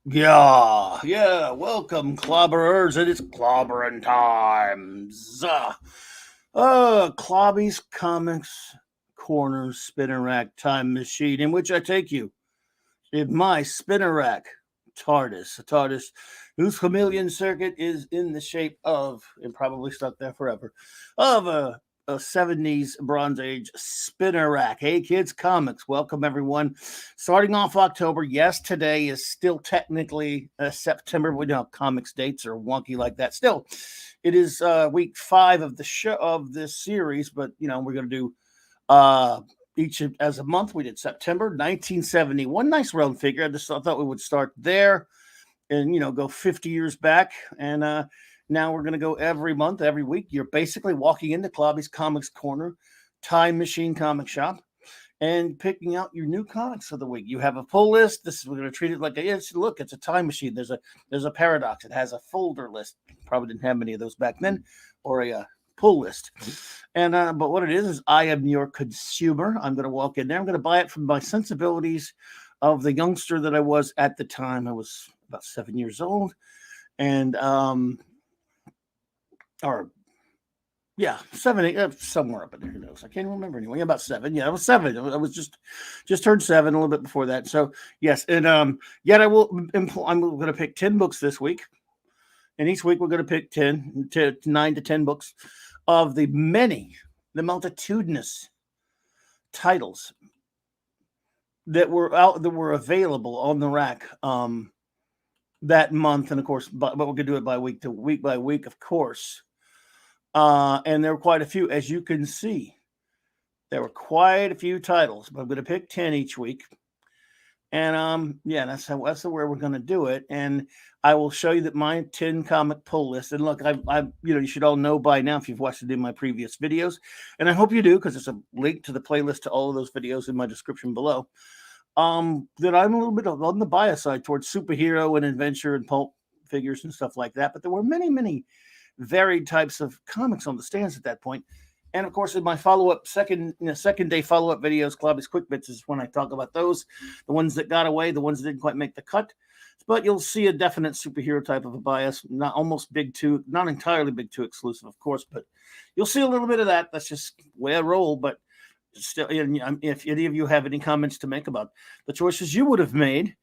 Welcome, clobberers. It is clobbering times. Clobby's Comics Corner Spinner Rack Time Machine, in which I take you in my spinner rack TARDIS, a TARDIS whose chameleon circuit is in the shape of, and probably stuck there forever, of a 70s Bronze Age spinner rack. Hey, kids, comics. Welcome, everyone. Starting off October. Yes, today is still technically September. We know how comics dates are wonky like that. Still, it is week 5 of the show of this series, but we're going to do each as a month. We did September 1970. One nice round figure. I thought we would start there and go 50 years back. And now we're going to go every month, every week. You're basically walking into Clobby's Comics Corner, Time Machine Comic Shop, and picking out your new comics of the week. You have a pull list. We're going to treat it like look, it's a time machine. There's a paradox. It has a folder list. Probably didn't have many of those back then, or a pull list. And but what it is I am your consumer. I'm going to walk in there. I'm going to buy it from my sensibilities of the youngster that I was at the time. I was about 7 years old, and or yeah, 7, 8, somewhere up in there. Who knows? I can't remember anyway. About 7. Yeah, I was 7. I was just turned 7 a little bit before that. So yes, and yet I'm going to pick 10 books this week, and each week we're going to pick 9 to 10 books of the multitudinous titles that were available on the rack that month, and of course, but we're going to do it by week by week, of course. And there were quite a few, as you can see. There were quite a few titles, but I'm going to pick 10 each week. And that's the way we're going to do it. And I will show you that my 10 comic pull list. And look, you should all know by now if you've watched any of my previous videos, and I hope you do, because there's a link to the playlist to all of those videos in my description below. That I'm a little bit on the bias side towards superhero and adventure and pulp figures and stuff like that. But there were many, many varied types of comics on the stands at that point. And of course, in my follow-up second day follow-up videos, Clobby's Quick Bits, is when I talk about those, the ones that got away, the ones that didn't quite make the cut. But you'll see a definite superhero type of a bias, not entirely Big Two exclusive, of course, but you'll see a little bit of that. That's just the way I roll. But still, if any of you have any comments to make about the choices you would have made,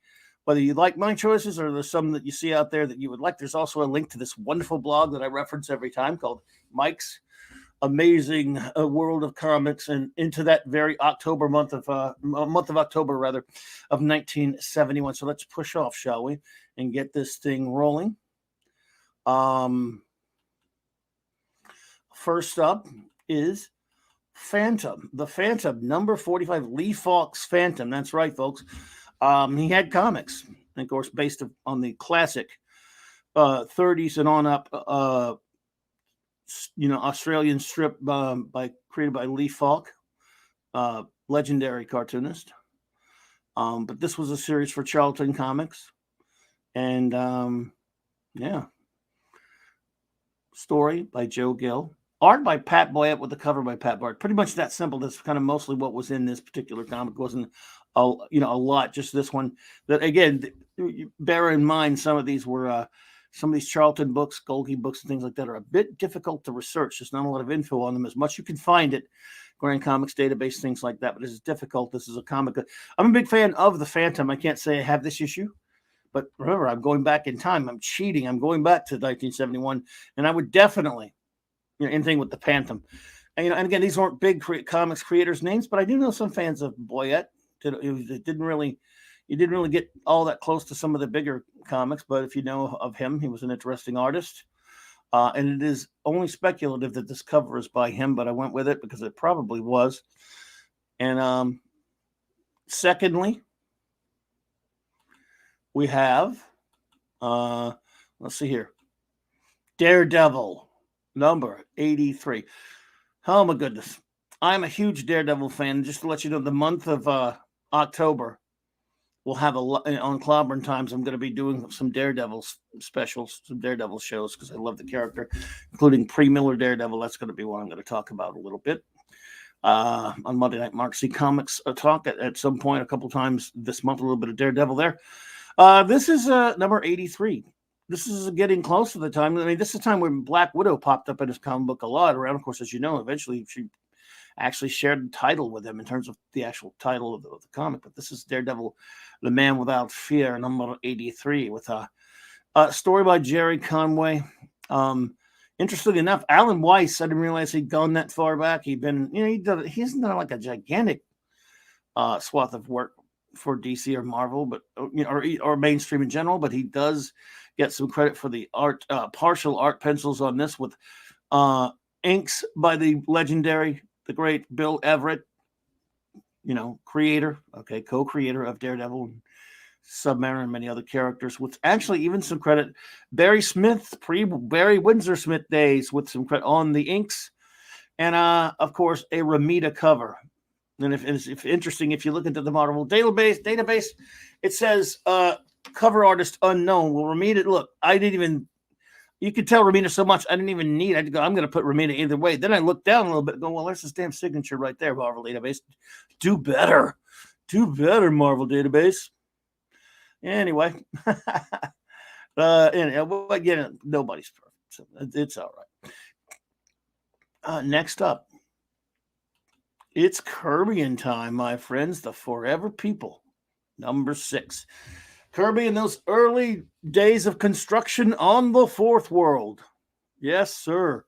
whether you like my choices or there's some that you see out there that you would like, there's also a link to this wonderful blog that I reference every time called Mike's Amazing World of Comics, and into that very month of October of 1971. So let's push off, shall we, and get this thing rolling. First up is Phantom, the Phantom, number 45, Lee Falk's Phantom. That's right, folks. He had comics, and of course, based on the classic 30s and on up, Australian strip created by Lee Falk, legendary cartoonist. But this was a series for Charlton Comics, and story by Joe Gill. Art by Pat Boyett with the cover by Pat Bart. Pretty much that simple. That's kind of mostly what was in this particular comic. It wasn't a lot. Just this one. That again, bear in mind, some of these Charlton books, Golgi books, and things like that are a bit difficult to research. There's not a lot of info on them. As much you can find it, Grand Comics database, things like that. But this is difficult. This is a comic. I'm a big fan of the Phantom. I can't say I have this issue. But remember, I'm going back in time. I'm cheating. I'm going back to 1971, and I would definitely. Anything with the Phantom. And again, these weren't big comics creators' names, but I do know some fans of Boyett. You didn't really get all that close to some of the bigger comics, but if you know of him, he was an interesting artist. And it is only speculative that this cover is by him, but I went with it because it probably was. And secondly, we have, let's see here, Daredevil. Number 83. Oh, my goodness. I'm a huge Daredevil fan. Just to let you know, the month of October, we'll have on Clobbering Times. I'm going to be doing some Daredevil specials, some Daredevil shows, because I love the character, including Pre-Miller Daredevil. That's going to be what I'm going to talk about a little bit. On Monday Night Mark C Comics talk at some point, a couple times this month, a little bit of Daredevil there. This is number 83. This is getting close to the time. I mean, this is the time when Black Widow popped up in his comic book a lot around. Of course, as you know, eventually she actually shared the title with him in terms of the actual title of the comic. But this is Daredevil, the Man Without Fear, number 83, with a story by Jerry Conway. Interestingly enough, Alan Weiss, I didn't realize he'd gone that far back. He'd been, he hasn't done like a gigantic swath of work for DC or Marvel, but or mainstream in general. But he does get some credit for the art, partial art pencils on this, with inks by the legendary, the great Bill Everett, co-creator of Daredevil, Submariner, and many other characters, with actually even some credit. Barry Smith, pre-Barry Windsor Smith days, with some credit on the inks. And, of course, a Ramita cover. And if interesting, if you look into the Marvel database, it says cover artist unknown. Well, Ramita, look, you could tell Ramita so much, I didn't even need it. I'm going to put Ramita either way. Then I looked down a little bit and go, well, there's this damn signature right there, Marvel database. Do better, Marvel database. Anyway, again, nobody's perfect, so it's all right. Next up, it's Kirby time, my friends. The Forever People, number 6. Kirby in those early days of construction on the Fourth World. Yes, sir.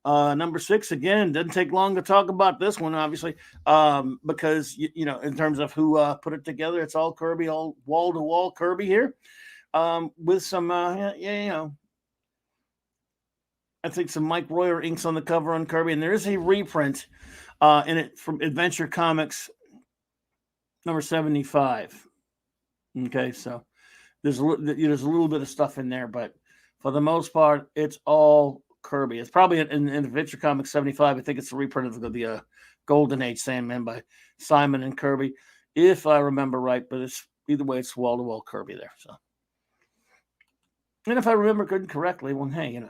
Number 6, again, doesn't take long to talk about this one, obviously, because, in terms of who put it together, it's all Kirby, all wall-to-wall Kirby here, with some, I think some Mike Royer inks on the cover on Kirby, and there is a reprint in it from Adventure Comics, number 75. Okay, so there's a little bit of stuff in there, but for the most part, it's all Kirby. It's probably in Adventure Comics 75. I think it's a reprint of the Golden Age Sandman by Simon and Kirby, if I remember right. But it's either way, it's wall-to-wall Kirby there. So, and if I remember correctly, well, hey,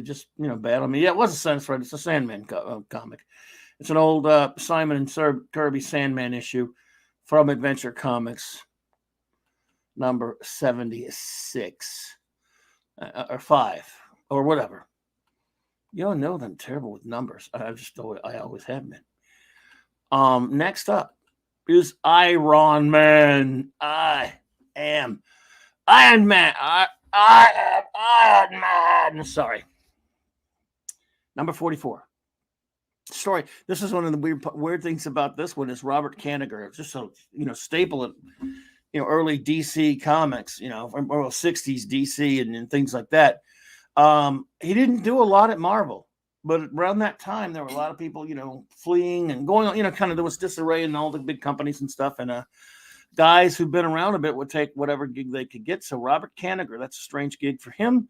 just bad on me. Yeah, it was a Sense Right. It's a Sandman comic. It's an old Simon and Kirby Sandman issue from Adventure Comics, number 76 or 5 or whatever. You all know that I'm terrible with numbers. I always have been. Next up is Iron Man. I am Iron Man. I am Iron Man. Sorry. Number 44. Story. This is one of the weird things about this one is Robert Kanigher. It's just so staple of early DC comics, from 60s DC and things like that. He didn't do a lot at Marvel, but around that time there were a lot of people fleeing and going on. Kind of there was disarray in all the big companies and stuff, and guys who've been around a bit would take whatever gig they could get. So Robert Kanigher, that's a strange gig for him.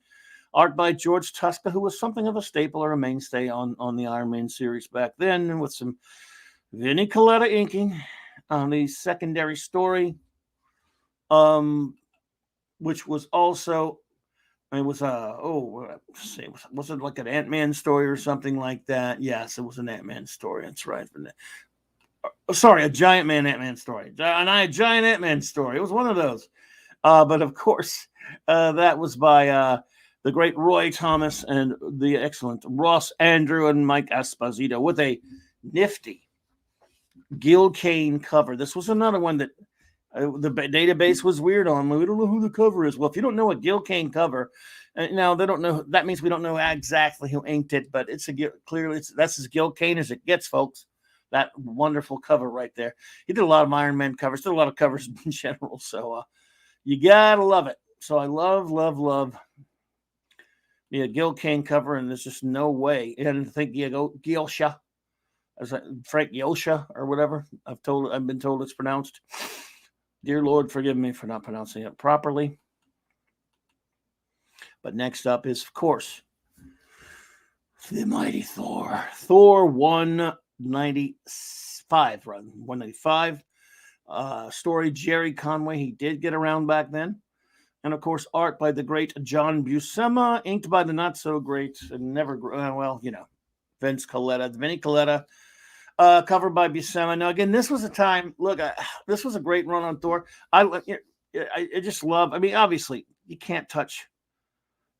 Art by George Tuska, who was something of a staple or a mainstay on the Iron Man series back then, and with some Vinnie Coletta inking on the secondary story, which was also, was it like an Ant-Man story or something like that? Yes, it was an Ant-Man story. That's right. Sorry, a Giant Man Ant-Man story. A Giant Ant-Man story. It was one of those. But of course, that was by the great Roy Thomas and the excellent Ross Andrew and Mike Esposito with a nifty Gil Kane cover. This was another one that the database was weird on. We don't know who the cover is. Well, if you don't know a Gil Kane cover, now they don't know. That means we don't know exactly who inked it, but that's as Gil Kane as it gets, folks. That wonderful cover right there. He did a lot of Iron Man covers, did a lot of covers in general. So you gotta love it. So I love. Yeah, Gil Kane cover, and there's just no way. And I think Gilsha, as Frank Yosha or whatever. I've been told it's pronounced. Dear Lord, forgive me for not pronouncing it properly. But next up is, of course, the mighty Thor. Thor 195, run 195. Story Jerry Conway. He did get around back then. And, of course, art by the great John Buscema, inked by the not-so-great and never, Vinnie Coletta, covered by Buscema. Now, again, this was a time, look, this was a great run on Thor. I just love. I mean, obviously, you can't touch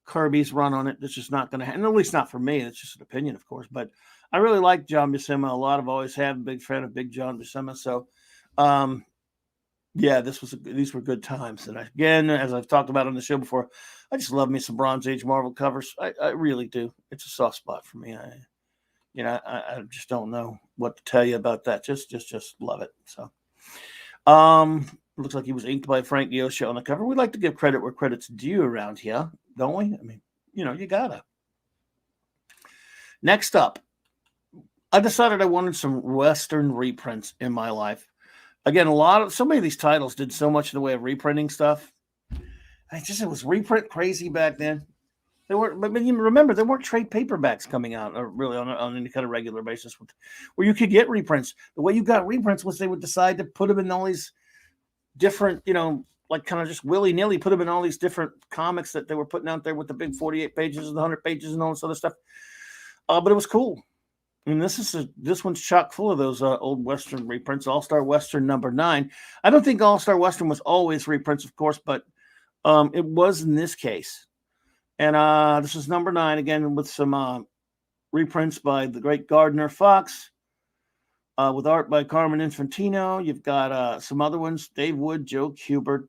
Kirby's run on it. That's just not going to happen. At least not for me. It's just an opinion, of course. But I really like John Buscema. A lot of always have. Big fan of Big John Buscema. So, yeah, these were good times. And again, as I've talked about on the show before, I just love me some Bronze Age Marvel covers. I really do. It's a soft spot for me. I just don't know what to tell you about that. Just love it. So, looks like he was inked by Frank Yosha on the cover. We like to give credit where credit's due around here, don't we? I mean, you gotta. Next up, I decided I wanted some Western reprints in my life. Again, so many of these titles did so much in the way of reprinting stuff. It was reprint crazy back then. But you remember, there weren't trade paperbacks coming out really on any kind of regular basis where you could get reprints. The way you got reprints was they would decide to put them in all these different, like kind of just willy-nilly, put them in all these different comics that they were putting out there with the big 48 pages and the 100 pages and all this other stuff. But it was cool. I mean, this one's chock full of those old Western reprints. All-Star Western #9. I don't think All-Star Western was always reprints, of course, but it was in this case. And this is #9 again with some reprints by the great Gardner Fox, with art by Carmen Infantino. You've got some other ones: Dave Wood, Joe Kubert,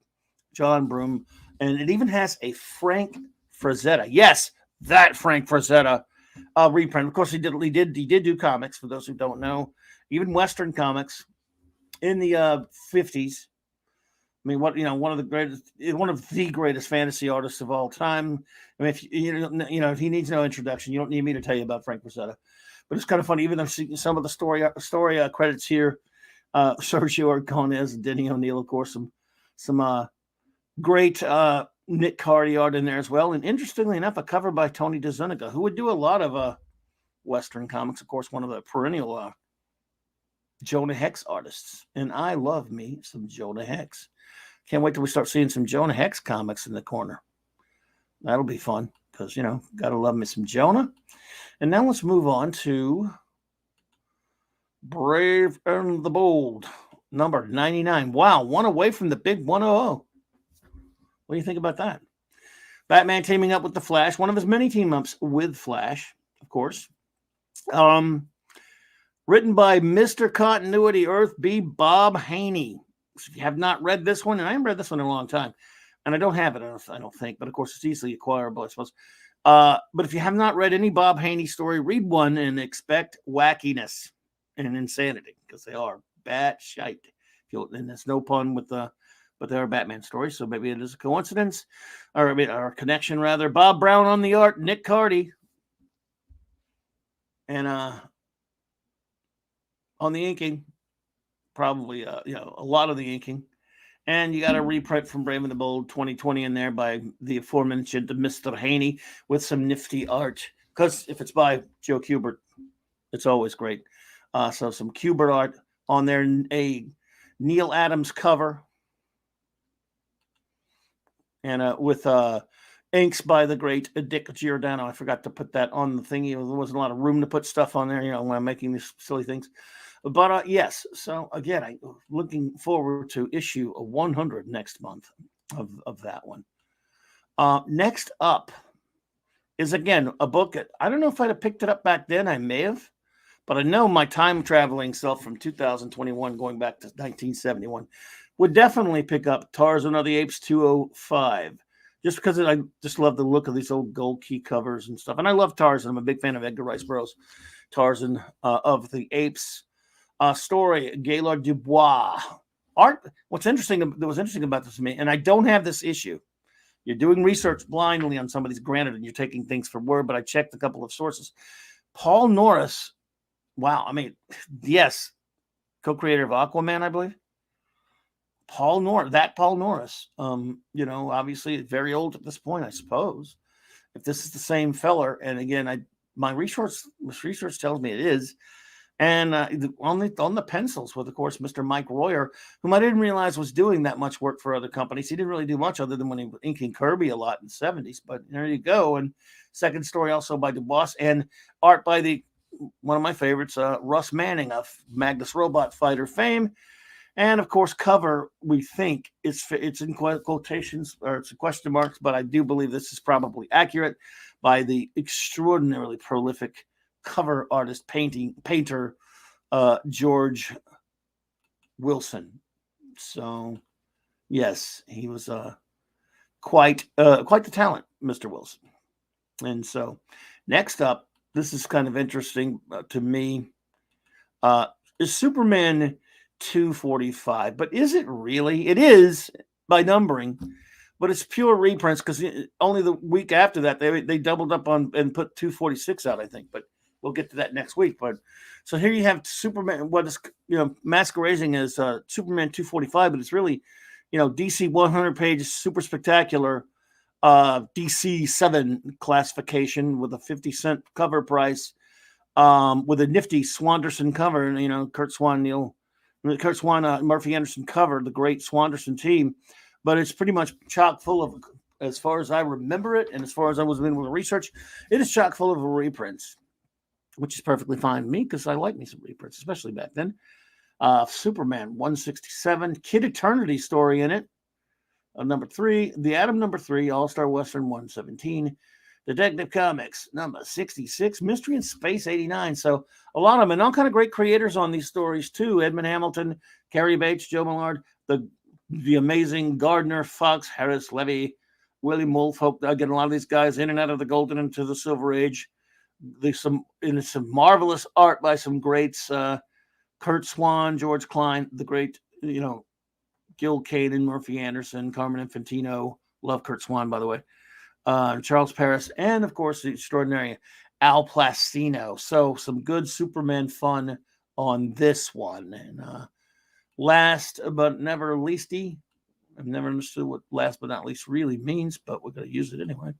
John Broome, and it even has a Frank Frazetta. Yes, that Frank Frazetta reprint. Of course, he did do comics. For those who don't know, even Western comics in the 50s. I mean, one of the greatest fantasy artists of all time. I mean, if he needs no introduction, you don't need me to tell you about Frank Frazetta. But it's kind of funny, even though some of the story credits here, Sergio Aragonés and Denny O'Neil, of course, some great Nick Cardy art in there as well. And interestingly enough, a cover by Tony DeZuniga, who would do a lot of Western comics. Of course, one of the perennial Jonah Hex artists. And I love me some Jonah Hex. Can't wait till we start seeing some Jonah Hex comics in the corner. That'll be fun because, gotta love me some Jonah. And now let's move on to Brave and the Bold, #99. Wow, one away from the big 100. What do you think about that? Batman teaming up with the Flash, one of his many team-ups with Flash, of course. Written by Mr. Continuity Earth B. Bob Haney. So if you have not read this one, and I haven't read this one in a long time, and I don't have it, I don't think, but of course it's easily acquirable, I suppose. But if you have not read any Bob Haney story, read one and expect wackiness and insanity, because they are batshite. And there's no pun with but they are Batman stories, so maybe it is a coincidence, or a connection rather. Bob Brown on the art, Nick Cardy, and on the inking. Probably, a lot of the inking. And you got a reprint from Brave and the Bold 2020 in there by the aforementioned Mr. Haney with some nifty art. Because if it's by Joe Kubert, it's always great. So some Kubert art on there, a Neil Adams cover. And with inks by the great Dick Giordano. I forgot to put that on the thingy. There wasn't a lot of room to put stuff on there, when I'm making these silly things. But yes, so again, I'm looking forward to issue 100 next month of that one. Next up is, again, a book. I don't know if I'd have picked it up back then. I may have. But I know my time traveling self from 2021 going back to 1971 would definitely pick up Tarzan of the Apes 205. Just because I just love the look of these old gold key covers and stuff. And I love Tarzan. I'm a big fan of Edgar Rice Burroughs' Tarzan of the Apes. Story, Gaylord Dubois. Art, what's interesting about this to me, and I don't have this issue. You're doing research blindly on somebody's, granted, and you're taking things for word, but I checked a couple of sources. Paul Norris, wow, I mean, yes, co-creator of Aquaman, I believe. Paul Norris, obviously very old at this point, I suppose. If this is the same feller, and again, my research tells me it is. And on the pencils with, of course, Mr. Mike Royer, whom I didn't realize was doing that much work for other companies. He didn't really do much other than when he was inking Kirby a lot in the 70s. But there you go. And second story also by Dubois, and art by one of my favorites, Russ Manning of Magnus Robot Fighter fame. And of course, cover, we think it's in quotations or it's in question marks, but I do believe this is probably accurate, by the extraordinarily prolific cover artist, painter George Wilson. So yes, he was quite the talent, Mr. Wilson. And so next up, this is kind of interesting to me, is Superman 245. But is it really? It is by numbering, but it's pure reprints, because only the week after that they doubled up on and put 246 out, I think. But we'll get to that next week. But so here you have Superman, what is masquerading as Superman 245, but it's really DC 100 page super spectacular DC 7 classification with a 50-cent cover price, with a nifty Swanderson cover, Kurt Swan, Murphy Anderson cover, the great Swanderson team. But it's pretty much chock full of, as far as I remember it, and as far as I was able to research, it is chock full of reprints, which is perfectly fine with me because I like me some reprints, especially back then. Superman 167, Kid Eternity story in it. Number 3, The Atom number 3, All-Star Western 117, Detective Comics number 66, Mystery in Space 89. So a lot of them, and all kind of great creators on these stories too. Edmund Hamilton, Cary Bates, Joe Millard, the amazing Gardner, Fox, Harris, Levy, William Woolfolk. Again, a lot of these guys in and out of the Golden into the Silver Age. There's some marvelous art by some greats. Kurt Swan, George Klein, the great, Gil Kane and Murphy Anderson, Carmen Infantino. Love Kurt Swan, by the way. Charles Paris, and of course the extraordinary Al Plastino. So some good Superman fun on this one. And last but never leasty, I've never understood what last but not least really means, but we're going to use it anyway,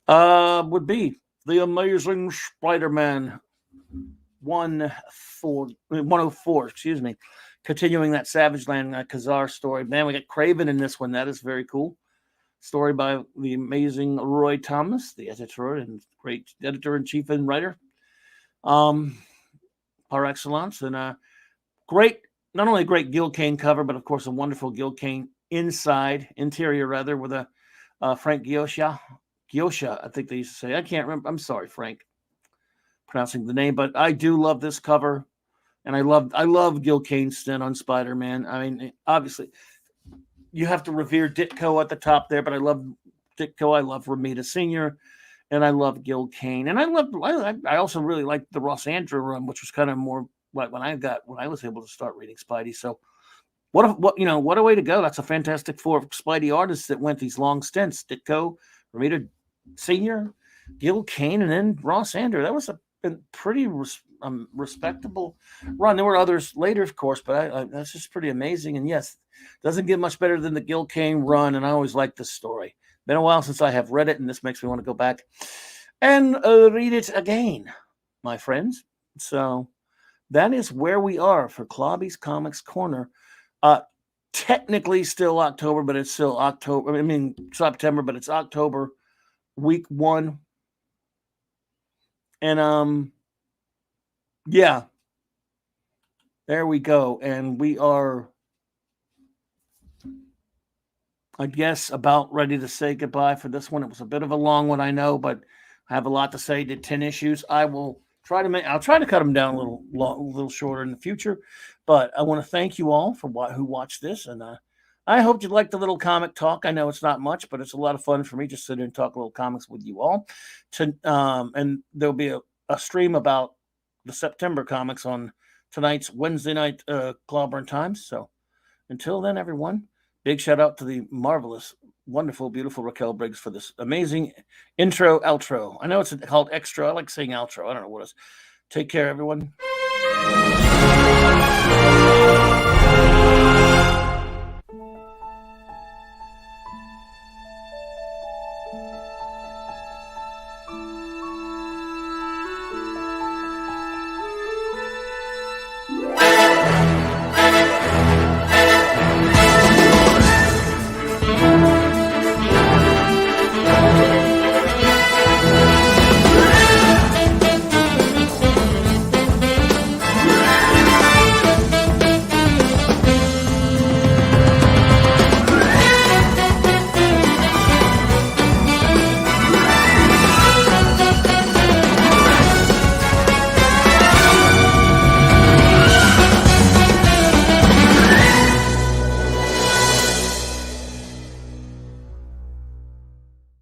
would be The Amazing Spider-Man 104, continuing that Savage Land Kazar story. Man, we got Craven in this one. That is very cool. Story by the amazing Roy Thomas, the editor and great editor-in-chief and writer, par excellence. And great, not only a great Gil Kane cover, but of course a wonderful Gil Kane interior with a Frank Giosha, I think they used to say. I can't remember. I'm sorry, Frank, pronouncing the name, but I do love this cover, and I love Gil Kane's stint on Spider-Man. I mean, obviously, you have to revere Ditko at the top there, but I love Ditko. I love Romita Sr., and I love Gil Kane. And I also really liked the Ross Andrew run, which was kind of more like when I was able to start reading Spidey. So what a way to go. That's a Fantastic Four of Spidey artists that went these long stints. Ditko, Romita Sr., Gil Kane, and then Ross Andrew. That was a pretty respectable run. There were others later, of course, but that's just pretty amazing. And yes, doesn't get much better than the Gil Kane run, and I always liked this story. Been a while since I have read it, and this makes me want to go back and read it again, my friends. So that is where we are for Clobby'S Comics Corner. Technically still October, but it's still October. I mean, September, but it's October, week 1. And yeah, there we go. And we are, I guess, about ready to say goodbye for this one. It was a bit of a long one, I know, but I have a lot to say. Did 10 issues. I'll try to cut them down a little shorter in the future. But I want to thank you all for who watched this, and I hope you liked the little comic talk. I know it's not much, but it's a lot of fun for me just to sit and talk a little comics with you all. And there'll be a stream about the September comics on tonight's Wednesday night Clobber Times. So until then, everyone, big shout out to the marvelous, wonderful, beautiful Raquel Briggs for this amazing outro. I know it's called extra. I like saying outro. I don't know what it is. Take care, everyone.